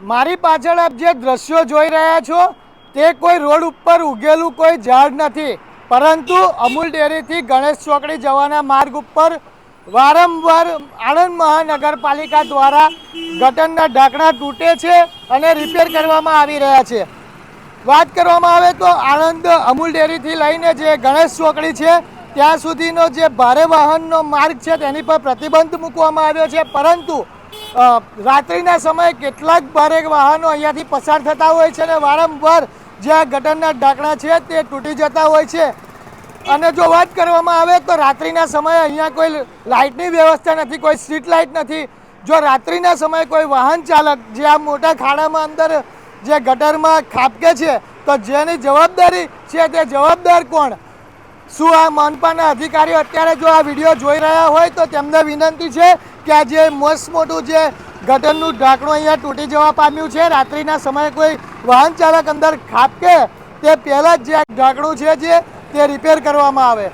મારી પાછળ આપ જે દ્રશ્યો જોઈ રહ્યા છો તે કોઈ રોડ ઉપર ઉગેલું કોઈ ઝાડ નથી, પરંતુ અમૂલ ડેરીથી ગણેશ ચોકડી જવાના માર્ગ ઉપર વારંવાર આણંદ મહાનગરપાલિકા દ્વારા ગટરના ઢાંકણા તૂટે છે અને રિપેર કરવામાં આવી રહ્યા છે। વાત કરવામાં આવે તો આણંદ અમૂલ ડેરીથી લઈને જે ગણેશ ચોકડી છે ત્યાં સુધીનો જે ભારે વાહનનો માર્ગ છે તેની પર પ્રતિબંધ મૂકવામાં આવ્યો છે, પરંતુ રાત્રિના સમયે કેટલાક ભારે વાહનો અહીંયાથી પસાર થતા હોય છે અને વારંવાર જે આ ગટરના ઢાંકણા છે તે તૂટી જતા હોય છે। અને જો વાત કરવામાં આવે તો રાત્રિના સમયે અહીંયા કોઈ લાઇટની વ્યવસ્થા નથી, કોઈ સ્ટ્રીટ લાઇટ નથી। જો રાત્રિના સમયે કોઈ વાહન ચાલક જે આ મોટા ખાડામાં અંદર જે ગટરમાં ખાબકે છે તો જેની જવાબદારી છે તે જવાબદાર કોણ? શું આ મનપાના અધિકારીઓ અત્યારે જો આ વિડીયો જોઈ રહ્યા હોય તો તેમને વિનંતી છે કે આ જે મસ્ત મોટું જે ગટરનું ઢાંકણું અહીંયા તૂટી જવા પામ્યું છે, રાત્રિના સમયે કોઈ વાહન ચાલક અંદર ખાબકે તે પહેલાં જ જે ઢાંકણું છે જે તે રિપેર કરવામાં આવે।